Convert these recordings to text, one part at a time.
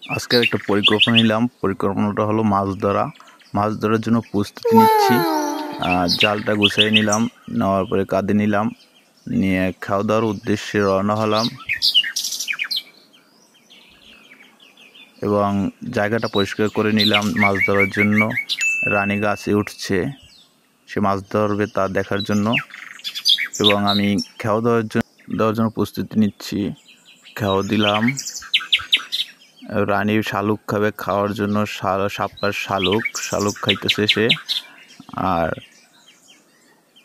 আজকের একটা পরিকল্পনা নিলাম। পরিকল্পনাটা হলো মাছ ধরা। মাছ ধরার জন্য প্রস্তুতি নিচ্ছি। জালটা গুছিয়ে নিলাম, নেওয়ার পরে কাঁধে নিলাম, নিয়ে খাওয়া দাওয়ার উদ্দেশ্যে রওনা হলাম এবং জায়গাটা পরিষ্কার করে নিলাম মাছ ধরার জন্য। রানী গাছে উঠছে, সে মাছ ধরবে তা দেখার জন্য এবং আমি খাওয়া দেওয়ার জন্য প্রস্তুতি নিচ্ছি। খাওয়া দিলাম। রানী শালুক খাবে, খাওয়ার জন্য সাপ্পার শালুক খাইতেছে সে। আর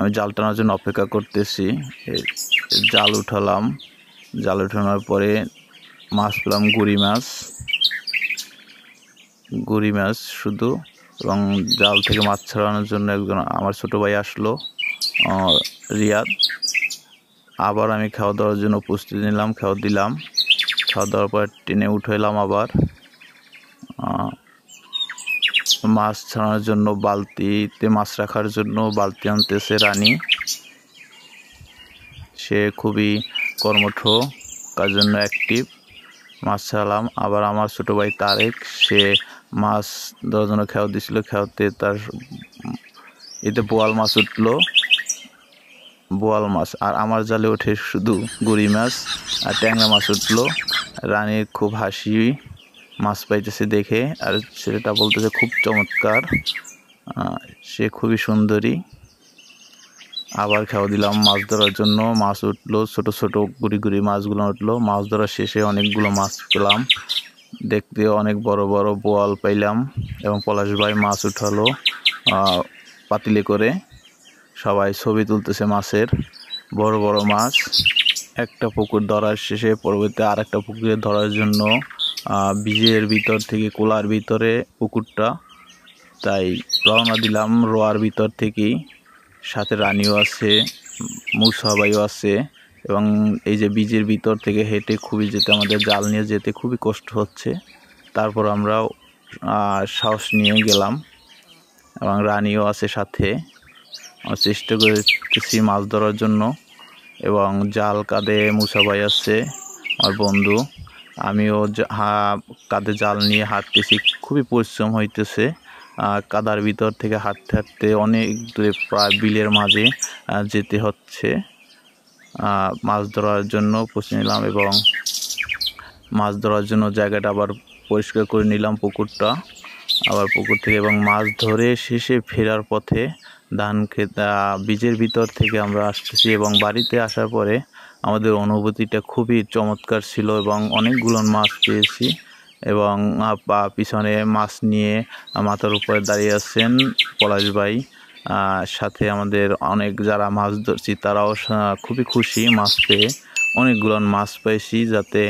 আমি জাল টানার জন্য অপেক্ষা করতেছি। জাল উঠালাম, জাল উঠানোর পরে মাছ পেলাম গুড়ি মাছ শুধু। এবং জাল থেকে মাছ ছাড়ানোর জন্য একজন আমার ছোট ভাই আসলো, রিয়াদ। আবার আমি খাওয়া দাওয়ার জন্য প্রস্তুতি নিলাম, খাওয়া দিলাম। খাওয়া দাওয়ার পর টেনে উঠাইলাম। আবার মাছ ছাড়ানোর জন্য বালতিতে মাছ রাখার জন্য বালতি আনতেছে রানী। সে খুবই কর্মঠ, তার জন্য অ্যাক্টিভ। মাছ ছাড়ালাম। আবার আমার ছোট ভাই তারেক, সে মাছ ধরার জন্য খেয়াও দিছিল। খেয়াতে তার এতে বোয়াল মাছ উঠলো, বোয়াল মাছ। আর আমার জালে ওঠে শুধু গুড়ি মাছ আর ট্যাংরা মাছ উঠলো। রানীর খুব হাসি, মাছ পাইতেছে দেখে। আর ছেলেটা বলতেছে খুব চমৎকার, সে খুবই সুন্দরী। আবার খাওয়া দিলাম মাছ ধরার জন্য। মাছ উঠলো, ছোট ছোট গুড়ি মাছগুলো উঠলো। মাছ ধরা শেষে অনেকগুলো মাছ পেলাম, দেখতে অনেক বড় বড় বোয়াল পাইলাম। এবং পলাশ ভাই মাছ উঠালো পাতিলে করে। সবাই ছবি তুলতেছে মাছের, বড় বড় মাছ। একটা পুকুর ধরার শেষে পরবর্তী আর একটা পুকুরে ধরার জন্য বীজের ভিতর থেকে কোলার ভিতরে পুকুরটা, তাই রওনা দিলাম রোয়ার ভিতর থেকেই। সাথে রানীও আছে, মুসা ভাইও আছে। এবং এই যে বীজের ভিতর থেকে হেঁটে খুবই যেতে, আমাদের জাল নিয়ে যেতে খুবই কষ্ট হচ্ছে। তারপর আমরা সাহস নিয়ে গেলাম এবং রানীও আছে সাথে। আমরা চেষ্টা করতেছি মাছ ধরার জন্য। এবং জাল কাঁধে মুসা ভাই আছে আমার বন্ধু, আমিও কাঁধে জাল নিয়ে হাঁটতেছি। খুবই পরিশ্রম হইতেছে, কাদার ভিতর থেকে হাঁটতে হাঁটতে অনেক দূরে, প্রায় বিলের মাঝে যেতে হচ্ছে। মাছ ধরার জন্য প্রস্তুতি নিলাম এবং মাছ ধরার জন্য জায়গাটা আবার পরিষ্কার করে নিলাম, পুকুরটা। আবার পুকুর থেকে এবং মাছ ধরে শেষে ফেরার পথে ধান ক্ষেত বীজের ভিতর থেকে আমরা আসতেছি। এবং বাড়িতে আসার পরে আমাদের অনুভূতিটা খুবই চমৎকার ছিল এবং অনেকগুলো মাছ পেয়েছি। এবং পিছনে মাছ নিয়ে মাথার উপরে দাঁড়িয়ে আছেন পলাশ ভাই। সাথে আমাদের অনেক যারা মাছ ধরছি তারাও খুবই খুশি মাছ পেয়ে। অনেকগুলো মাছ পেয়েছি, যাতে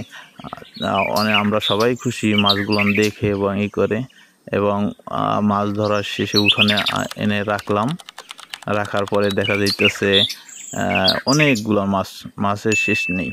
আমরা সবাই খুশি মাছগুলো দেখে এবং ই করে। এবং মাছ ধরার শেষে উঠানে এনে রাখলাম। রাখার পরে দেখা যাইতেছে অনেকগুলো মাছের শেষ নেই।